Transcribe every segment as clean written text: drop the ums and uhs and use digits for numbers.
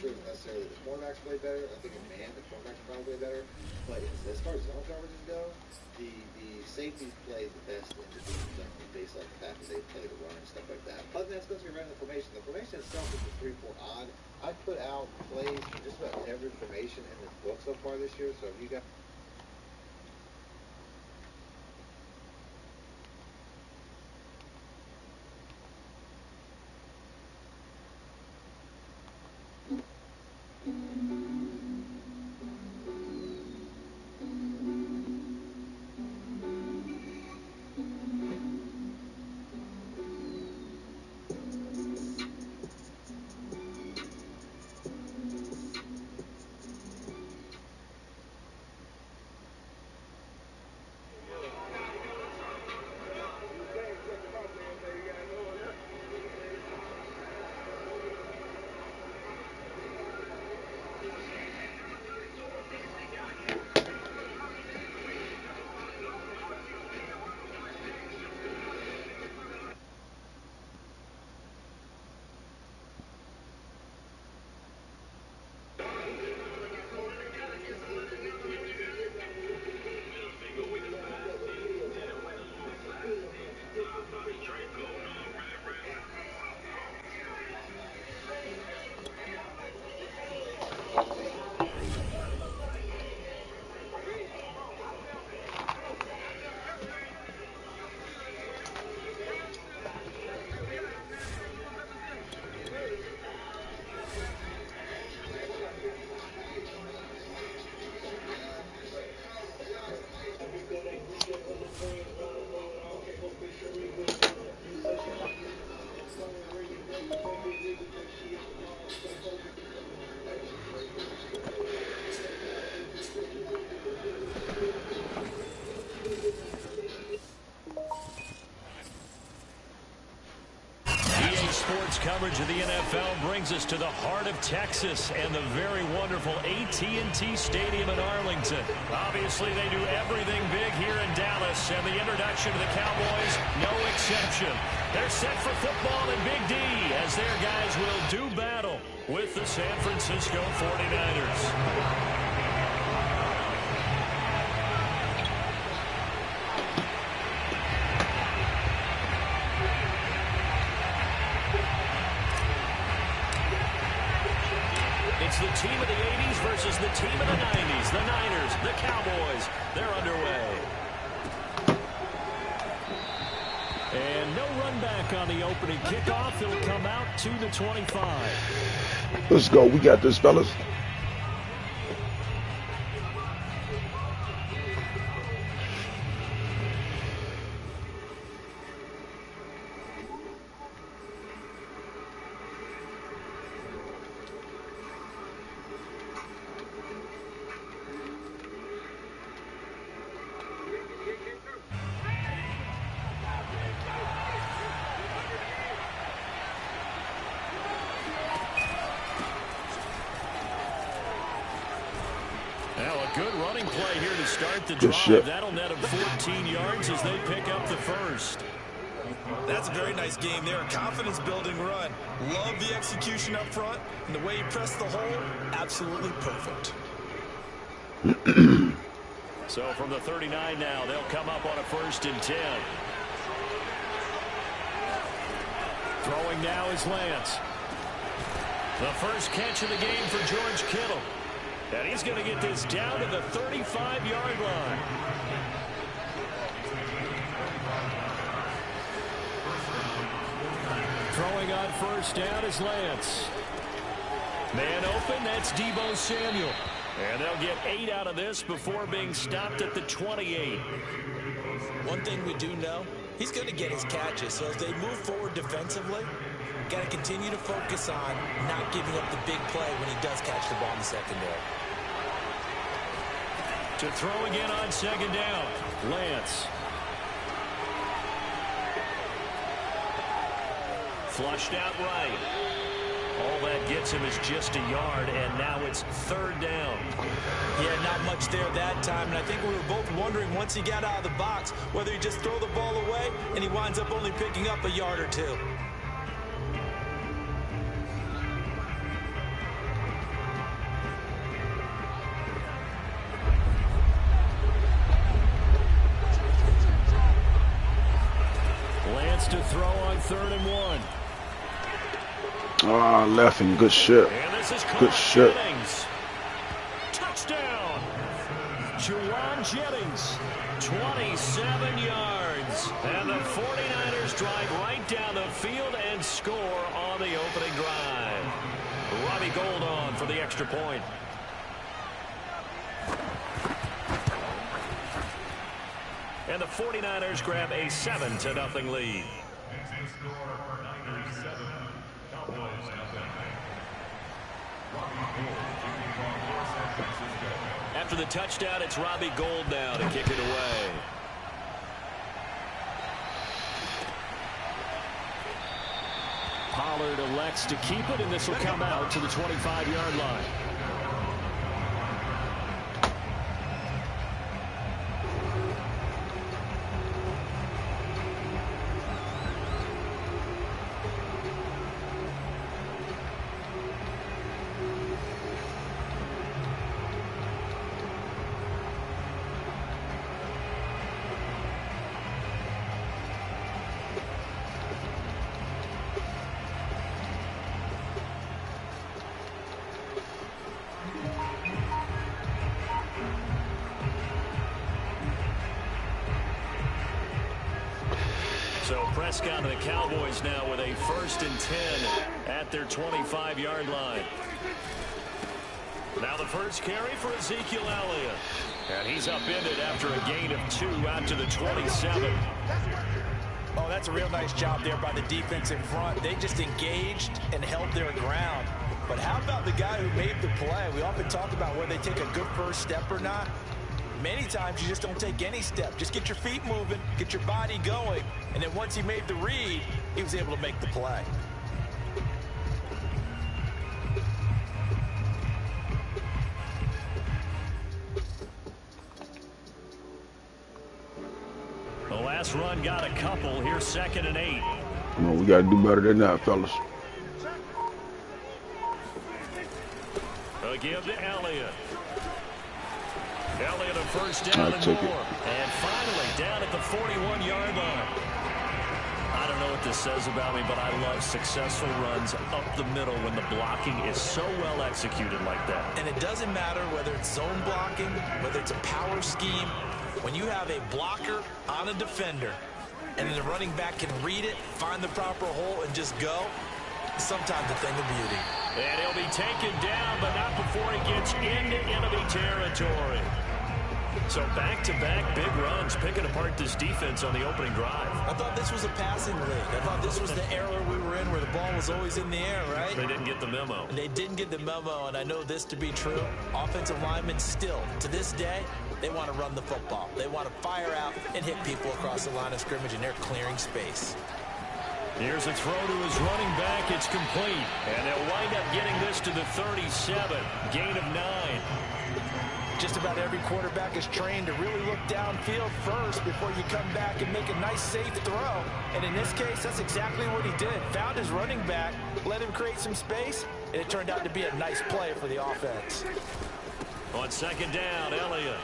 sure that necessarily the cornerbacks play better. I think in man, the cornerbacks probably play better. But as far as zone coverages go, the safeties play the best in the deep zone based on the fact that they play the run and stuff like that. Other than that, supposed to be running the formation. The formation itself is a 3-4 odd. I put out plays for just about every formation in this book so far this year. So if you got Coverage of the NFL brings us to the heart of Texas and the very wonderful AT&T Stadium in Arlington. Obviously, they do everything big here in Dallas, and the introduction to the Cowboys, no exception. They're set for football in Big D as their guys will do battle with the San Francisco 49ers. The team of the 80s versus the team of the 90s. The Niners, the Cowboys, they're underway. And no run back on the opening kickoff. It'll come out to the 25. Let's go. We got this, fellas. Good running play here to start the drive. That'll net them 14 yards as they pick up the first. That's a very nice game there. Confidence-building run. Love the execution up front. And the way he pressed the hole, absolutely perfect. So from the 39 now, they'll come up on a 1st and 10. Throwing now is Lance. The first catch of the game for George Kittle. And he's going to get this down to the 35-yard line. Throwing on 1st down is Lance. Man open, that's Deebo Samuel. And they'll get 8 out of this before being stopped at the 28. One thing we do know, he's going to get his catches. So as they move forward defensively, got to continue to focus on not giving up the big play when he does catch the ball in the secondary. To throw again on 2nd down, Lance. Flushed out right. All that gets him is just a yard, and now it's 3rd down. Yeah, not much there that time, and I think we were both wondering once he got out of the box whether he'd just throw the ball away, and he winds up only picking up a yard or 2. Ah, left and good shit. And this is Good shit. Jennings. Touchdown. Juwan Jennings, 27 yards. And the 49ers drive right down the field and score on the opening drive. Robbie Gould on for the extra point. And the 49ers grab a 7-0 lead. After the touchdown, it's Robbie Gould now to kick it away. Pollard elects to keep it, and this will come out to the 25-yard line. So Prescott and the Cowboys now with a 1st and 10 at their 25-yard line. Now the first carry for Ezekiel Elliott. And he's upended after a gain of 2 out to the 27. Oh, that's a real nice job there by the defense in front. They just engaged and held their ground. But how about the guy who made the play? We often talk about whether they take a good first step or not. Many times you just don't take any step. Just get your feet moving, get your body going, and then once he made the read, he was able to make the play. The last run got a couple. Here's 2nd and 8. Come on, we got to do better than that, fellas. They'll give to Elliott. Elliott a first down and more. And finally down at the 41-yard line. I don't know what this says about me, but I love successful runs up the middle when the blocking is so well executed like that. And it doesn't matter whether it's zone blocking, whether it's a power scheme. When you have a blocker on a defender and then the running back can read it, find the proper hole, and just go, it's sometimes a thing of beauty. And he'll be taken down, but not before he gets into enemy territory. So back-to-back big runs, picking apart this defense on the opening drive. I thought this was a passing league. I thought this was the era we were in where the ball was always in the air, right? They didn't get the memo. They didn't get the memo, and I know this to be true. Offensive linemen still, to this day, they want to run the football. They want to fire out and hit people across the line of scrimmage, and they're clearing space. Here's a throw to his running back. It's complete. And they'll wind up getting this to the 37. Gain of 9. Just about every quarterback is trained to really look downfield first before you come back and make a nice, safe throw. And in this case, that's exactly what he did. Found his running back, let him create some space, and it turned out to be a nice play for the offense. On 2nd down, Elliott.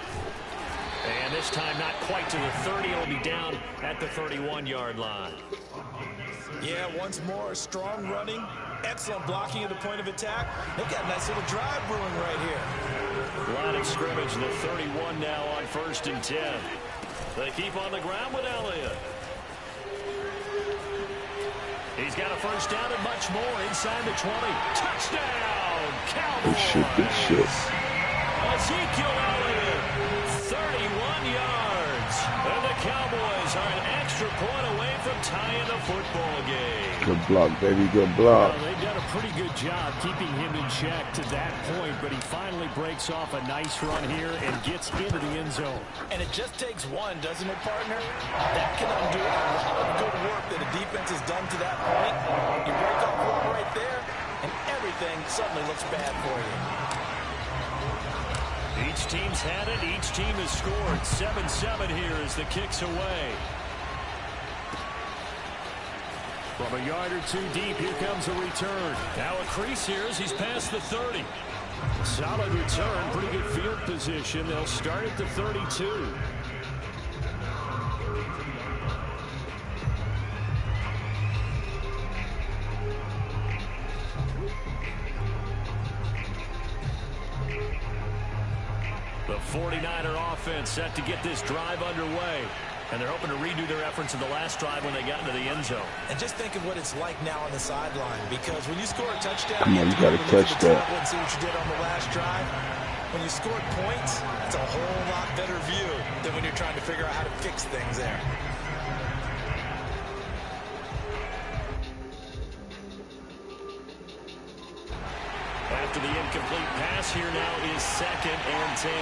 And this time not quite to the 30. It'll be down at the 31-yard line. Yeah, once more, strong running, excellent blocking at the point of attack. They've got a nice little drive brewing right here. Line of scrimmage, the 31 now on 1st and 10. They keep on the ground with Elliott. He's got a first down and much more inside the 20. Touchdown, Cowboys! Good shit. Ezekiel Elliott, 31 yards. And the Cowboys are an extra point away from tying the football game. Good block, baby, good block. Well, they've done a pretty good job keeping him in check to that point, but he finally breaks off a nice run here and gets into the end zone. And it just takes one, doesn't it, partner? That can undo a lot of good work that a defense has done to that point. You break off one right there, and everything suddenly looks bad for you. Each team's had it. Each team has scored. 7-7 here as the kick's away. From a yard or two deep, here comes a return. Now a crease here as he's past the 30. Solid return, pretty good field position. They'll start at the 32. The 49er offense set to get this drive underway. And they're hoping to redo their efforts in the last drive when they got into the end zone. And just think of what it's like now on the sideline. Because when you score a touchdown, come on, you got to catch that. And see what you did on the last drive. When you scored points, it's a whole lot better view than when you're trying to figure out how to fix things there. After the incomplete pass, here now is 2nd and 10.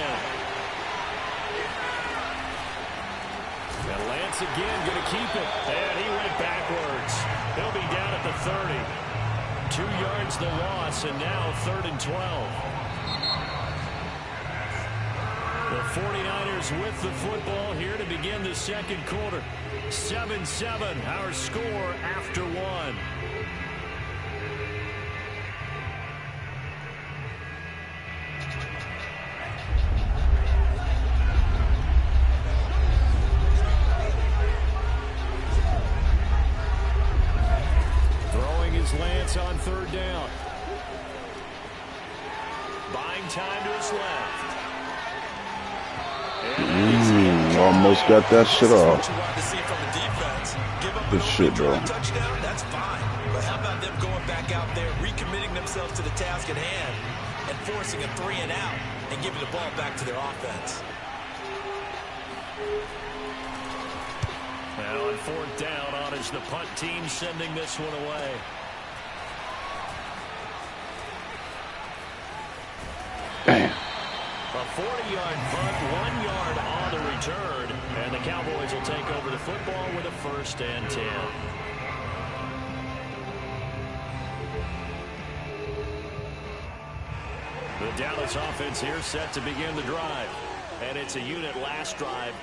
And Lance again going to keep it. And he went backwards. He'll be down at the 30. 2 yards the loss, and now 3rd and 12. The 49ers with the football here to begin the second quarter. 7-7, our score after 1. Lance on 3rd down. Buying time to his left. Almost got that shit off. Good shit, bro. Touchdown, that's fine. But how about them going back out there, recommitting themselves to the task at hand, and forcing a 3 and out, and giving the ball back to their offense. Now on 4th down, on is the punt team sending this one away. Damn. A 40-yard punt, 1 yard on the return, and the Cowboys will take over the football with a 1st and 10. The Dallas offense here set to begin the drive, and it's a unit last drive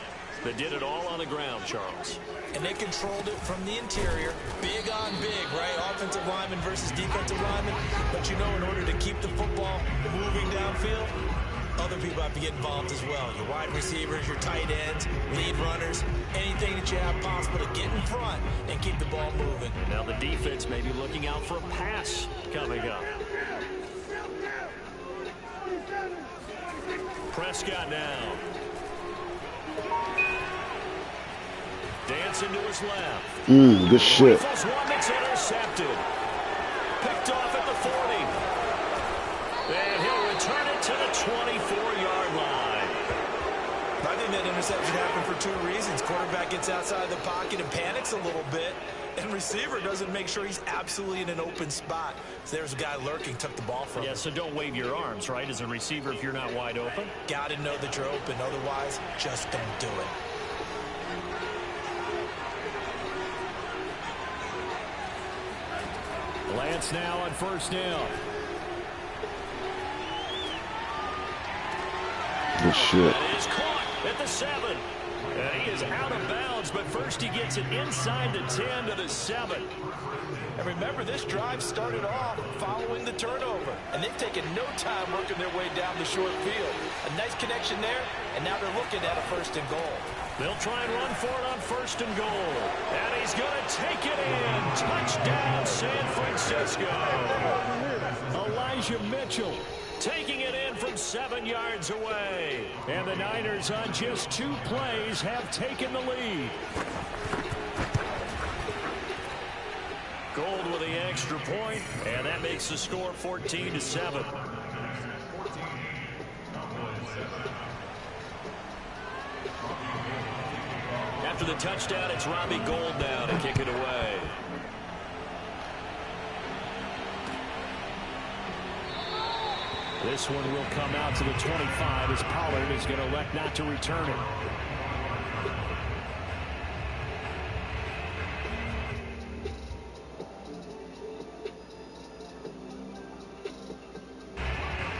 that did it all on the ground, Charles. And they controlled it from the interior, big on big, right? Offensive lineman versus defensive lineman. But you know, in order to keep the football moving downfield, other people have to get involved as well. Your wide receivers, your tight ends, lead runners, anything that you have possible to get in front and keep the ball moving. And now the defense may be looking out for a pass coming up. Prescott now. Dancing to his left. Good shit. One that's intercepted. Picked off at the 40. And he'll return it to the 24-yard line. I think that interception happened for 2 reasons. Quarterback gets outside the pocket and panics a little bit. And receiver doesn't make sure he's absolutely in an open spot. So there's a guy lurking, took the ball from him. Yeah, so don't wave your arms, right, as a receiver if you're not wide open. Got to know that you're open. Otherwise, just don't do it. Lance now on 1st down. Good shit. And he's caught at the 7. And he is out of bounds, but first he gets it inside the 10 to the 7. And remember, this drive started off following the turnover. And they've taken no time working their way down the short field. A nice connection there, and now they're looking at a 1st and goal. They'll try and run for it on 1st and goal. And he's going to take it in. Touchdown, San Francisco. Elijah Mitchell taking it in from 7 yards away. And the Niners on just 2 plays have taken the lead. Gold with the extra point, and that makes the score 14-7. After the touchdown, it's Robbie Gould now to kick it away. This one will come out to the 25 as Pollard is going to elect not to return it.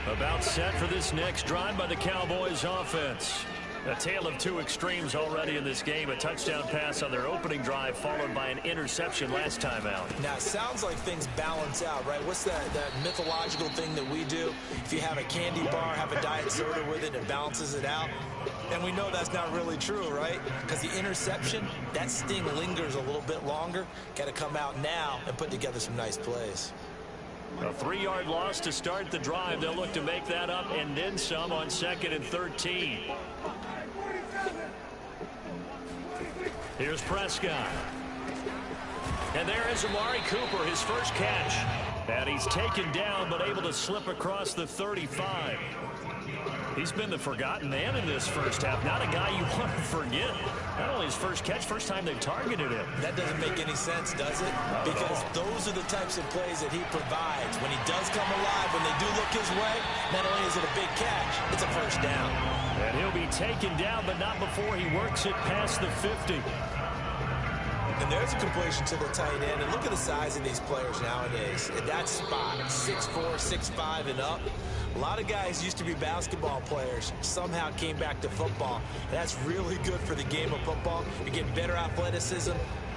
About set for this next drive by the Cowboys offense. A tale of 2 extremes already in this game. A touchdown pass on their opening drive followed by an interception last time out. Now, it sounds like things balance out, right? What's that mythological thing that we do? If you have a candy bar, have a diet soda with it, it balances it out. And we know that's not really true, right? Because the interception, that sting lingers a little bit longer. Got to come out now and put together some nice plays. A 3-yard loss to start the drive. They'll look to make that up and then some on 2nd and 13. Here's Prescott. And there is Amari Cooper, his first catch. And he's taken down but able to slip across the 35. He's been the forgotten man in this first half. Not a guy you want to forget. Not only his first catch, first time they've targeted him. That doesn't make any sense, does it? Because those are the types of plays that he provides. When he does come alive, when they do look his way, not only is it a big catch, it's a first down. And he'll be taken down, but not before he works it past the 50. And there's a completion to the tight end. And look at the size of these players nowadays. At that spot, 6'4", 6'5", and up. A lot of guys used to be basketball players, somehow came back to football. And that's really good for the game of football. You get better athleticism,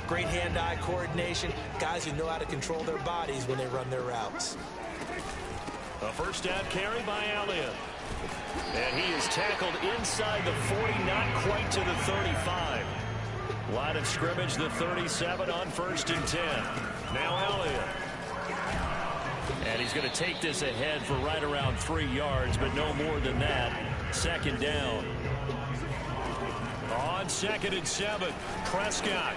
great hand-eye coordination, guys who know how to control their bodies when they run their routes. A first down carry by Elliott. And he is tackled inside the 40, not quite to the 35. Line of scrimmage, the 37 on 1st and 10. Now Elliott. And he's going to take this ahead for right around 3 yards, but no more than that. 2nd down. On 2nd and 7, Prescott.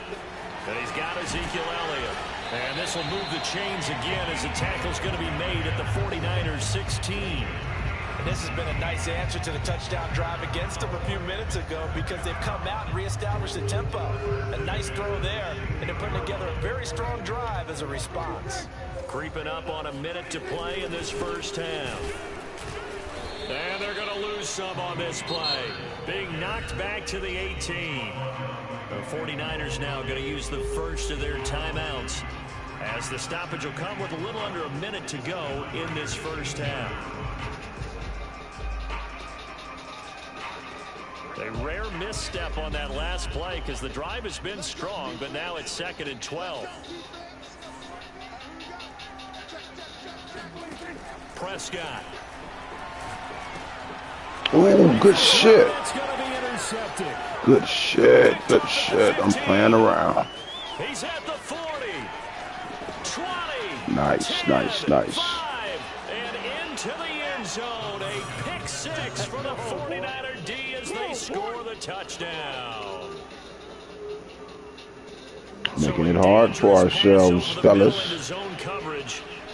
And he's got Ezekiel Elliott. And this will move the chains again as the tackle's going to be made at the 49ers 16. And this has been a nice answer to the touchdown drive against them a few minutes ago because they've come out and reestablished the tempo. A nice throw there, and they're putting together a very strong drive as a response. Creeping up on a minute to play in this first half. And they're going to lose some on this play. Being knocked back to the 18. The 49ers now going to use the first of their timeouts as the stoppage will come with a little under a minute to go in this first half. A rare misstep on that last play because the drive has been strong, but now it's 2nd and 12. Prescott. Oh, good shit. That's going to be intercepted. Good shit. Good shit. I'm playing around. He's at the 40. 20. Nice, 10, nice, nice. 5, and into the end zone. A pick 6 for the 49er D as they score the touchdown. Making it hard for ourselves, fellas.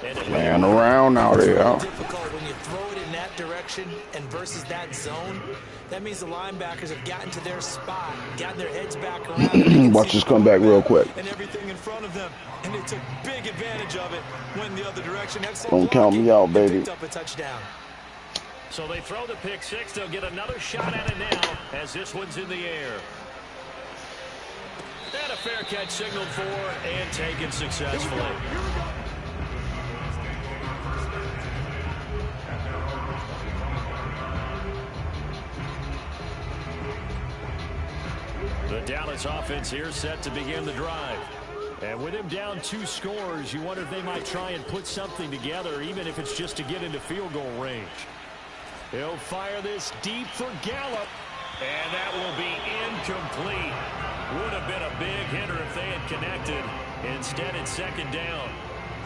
Playing around out here. Difficult when you throw it in that direction and versus that zone. That means the linebackers have gotten to their spot, gotten their heads back around. Watch this come back real quick. And everything in front of them, and they took big advantage of it. Went the other direction. Don't count me out, baby. Picked up a touchdown. So they throw the pick 6. They'll get another shot at it now as this one's in the air. And a fair catch signaled for and taken successfully. The Dallas offense here set to begin the drive. And with him down 2 scores, you wonder if they might try and put something together, even if it's just to get into field goal range. He'll fire this deep for Gallup. And that will be incomplete. Would have been a big hitter if they had connected. Instead, it's 2nd down.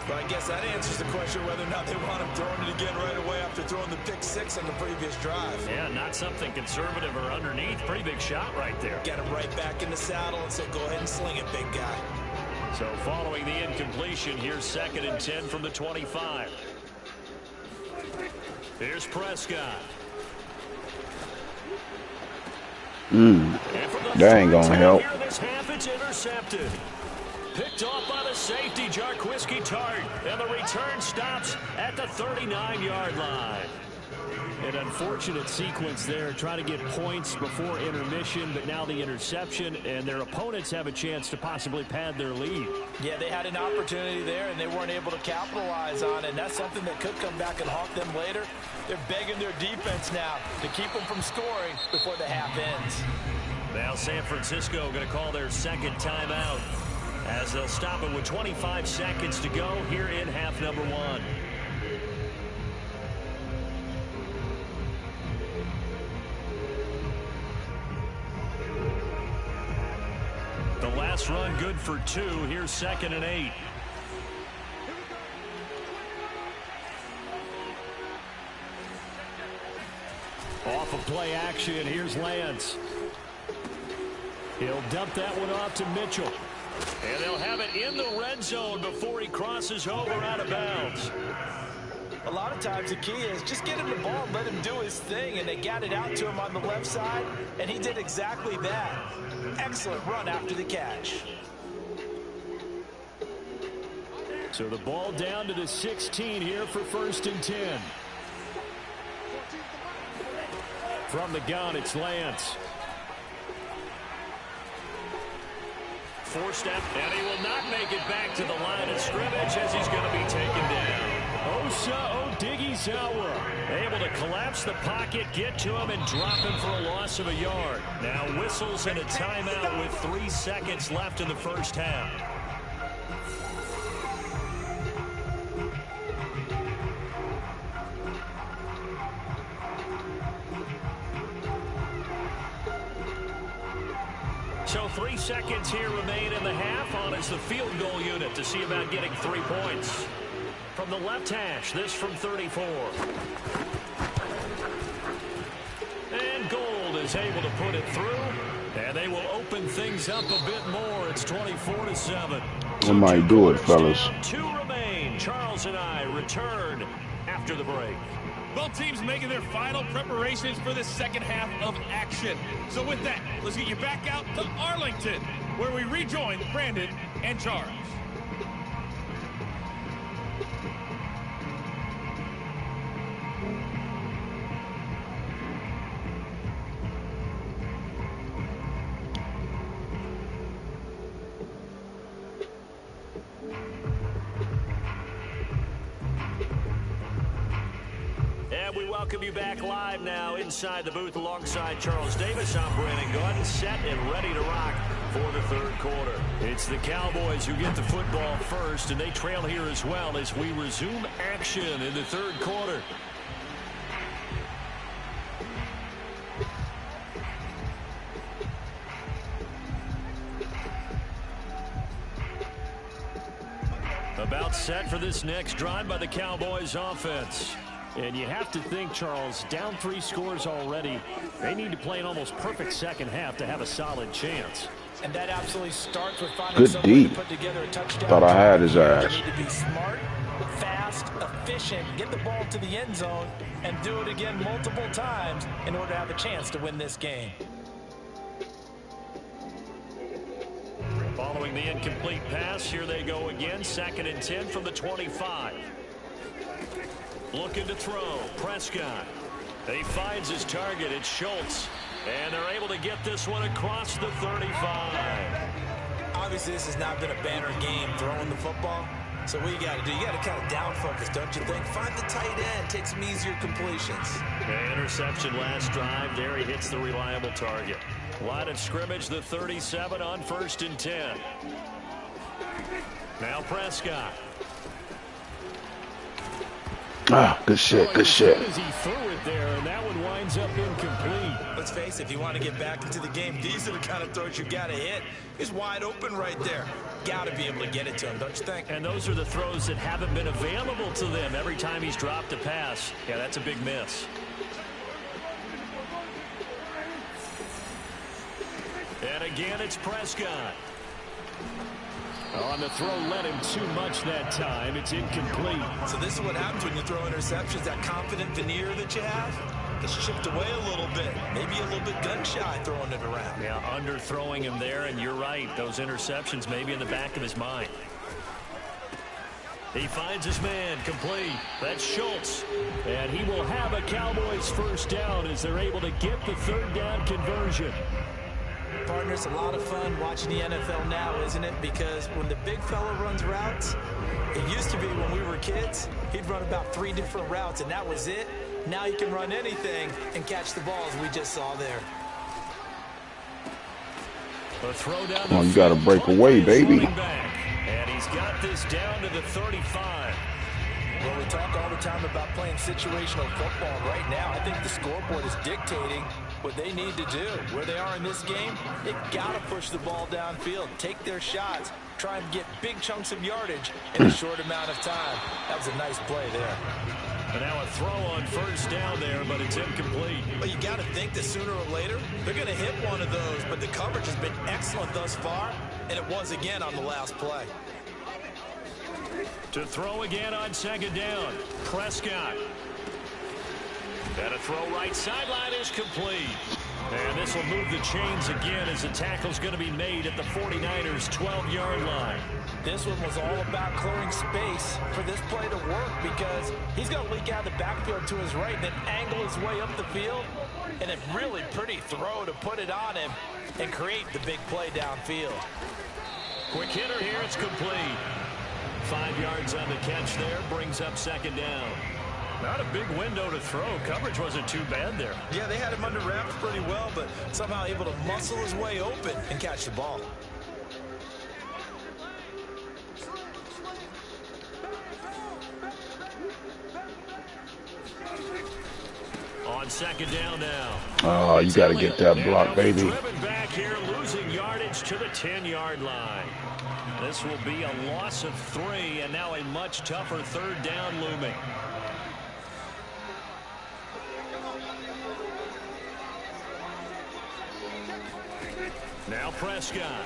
Well, I guess that answers the question whether or not they want him throwing it again right away after throwing the pick 6 on the previous drive. Yeah, not something conservative or underneath. Pretty big shot right there. Got him right back in the saddle and said, go ahead and sling it, big guy. So following the incompletion, here's 2nd and 10 from the 25. Here's Prescott. That ain't gonna help. Here this half, it's intercepted. Picked off by the safety, Jarquiski Tart. And the return stops at the 39-yard line. An unfortunate sequence there, trying to get points before intermission, but now the interception, and their opponents have a chance to possibly pad their lead. Yeah, they had an opportunity there, and they weren't able to capitalize on it, and that's something that could come back and haunt them later. They're begging their defense now to keep them from scoring before the half ends. Now San Francisco going to call their 2nd timeout as they'll stop it with 25 seconds to go here in half number 1. The last run good for 2. Here's 2nd and 8. Off of play action, here's Lance. He'll dump that one off to Mitchell. And they'll have it in the red zone before he crosses over out of bounds. A lot of times the key is just get him the ball and let him do his thing, and they got it out to him on the left side, and he did exactly that. Excellent run after the catch. So the ball down to the 16 here for 1st and 10. From the gun, it's Lance. Forced out, and he will not make it back to the line of scrimmage as he's going to be taken down. Osa Odighizuwa able to collapse the pocket, get to him, and drop him for a loss of a yard. Now whistles and a timeout with 3 seconds left in the first half. So 3 seconds here remain in the half. On is the field goal unit to see about getting 3 points. From the left hash, this from 34. And Gold is able to put it through. And they will open things up a bit more. It's 24-7. I might do it, fellas. 2 remain. Charles and I return after the break. Both teams making their final preparations for the second half of action. So with that, let's get you back out to Arlington, where we rejoin Brandon and Charles. We welcome you back live now inside the booth alongside Charles Davis. I'm Brandon Gordon, set and ready to rock for the third quarter. It's the Cowboys who get the football first, and they trail here as well as we resume action in the third quarter. About set for this next drive by the Cowboys offense. And you have to think, Charles, down 3 scores already. They need to play an almost perfect second half to have a solid chance. And that absolutely starts with finding some way to put together a touchdown. Thought I had his ass. You need to be smart, fast, efficient, get the ball to the end zone, and do it again multiple times in order to have a chance to win this game. Following the incomplete pass, here they go again. 2nd and 10 from the 25. Looking to throw. Prescott. He finds his target. It's Schultz. And they're able to get this one across the 35. Obviously, this has not been a banner game throwing the football. So what you got to do, you got to kind of down focus, don't you think? Find the tight end. Take some easier completions. Okay, interception last drive. There he hits the reliable target. Line of scrimmage, the 37 on 1st and 10. Now Prescott. Ah, good shit, good shit. He threw it there, and that one winds up incomplete. Let's face it, if you want to get back into the game, these are the kind of throws you got to hit. He's wide open right there. Got to be able to get it to him, don't you think? And those are the throws that haven't been available to them every time he's dropped a pass. Yeah, that's a big miss. And again, it's Prescott. On the throw, led him too much that time. It's incomplete. So this is what happens when you throw interceptions. That confident veneer that you have gets chipped away a little bit. Maybe a little bit gun-shy throwing it around. Yeah, underthrowing him there, and you're right. Those interceptions may be in the back of his mind. He finds his man, complete. That's Schultz. And he will have a Cowboys first down as they're able to get the third down conversion. Partner, it's a lot of fun watching the NFL now, isn't it? Because when the big fella runs routes, it used to be when we were kids, he'd run about 3 different routes, and that was it. Now he can run anything and catch the balls we just saw there. A throw down. Oh, you got to break away, baby. And he's got this down to the 35. Well, we talk all the time about playing situational football. Right now, I think the scoreboard is dictating what they need to do. Where they are in this game, they've got to push the ball downfield, take their shots, try and get big chunks of yardage in a short amount of time. That was a nice play there. And now a throw on first down there, but it's incomplete. But you got to think that sooner or later, they're going to hit one of those. But the coverage has been excellent thus far, and it was again on the last play. To throw again on second down, Prescott. And a throw right sideline is complete. And this will move the chains again as the tackle's going to be made at the 49ers' 12-yard line. This one was all about clearing space for this play to work because he's going to leak out the backfield to his right and then angle his way up the field. And a really pretty throw to put it on him and create the big play downfield. Quick hitter here, it's complete. 5 yards on the catch there, brings up second down. Not a big window to throw. Coverage wasn't too bad there. Yeah, they had him under wraps pretty well, but somehow able to muscle his way open and catch the ball. On second down now. Oh, you got to get that block, baby. Driven back here, losing yardage to the 10-yard line. This will be a loss of 3, and now a much tougher third down looming. Now Prescott.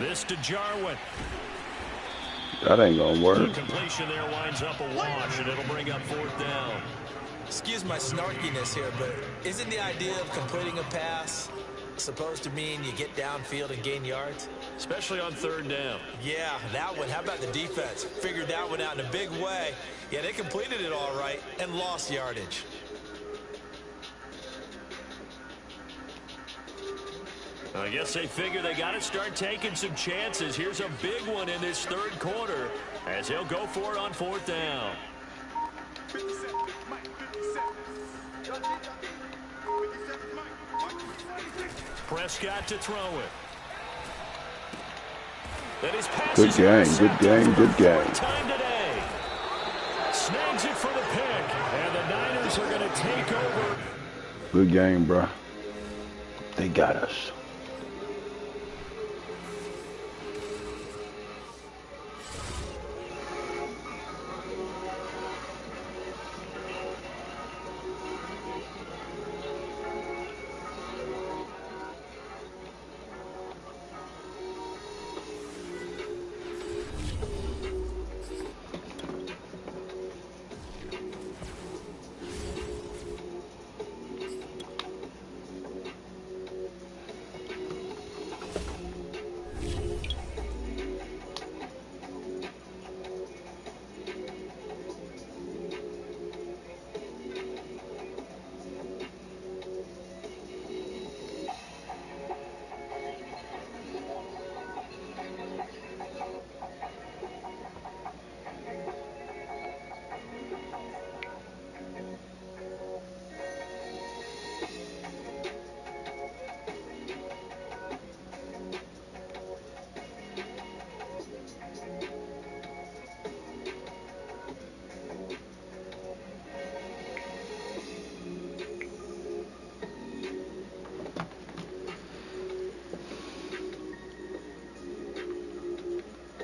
This to Jarwin. That ain't going to work. The completion there winds up a wash, and it'll bring up fourth down. Excuse my snarkiness here, but isn't the idea of completing a pass supposed to mean you get downfield and gain yards? Especially on third down. Yeah, that one. How about the defense? Figured that one out in a big way. Yeah, they completed it all right and lost yardage. I guess they figure they got to start taking some chances. Here's a big one in this third quarter as he'll go for it on fourth down. Prescott to throw it. That is Good game, good game, good game. Time today. Snags it for the pick, and the Niners are going to take over. Good game, bro. They got us.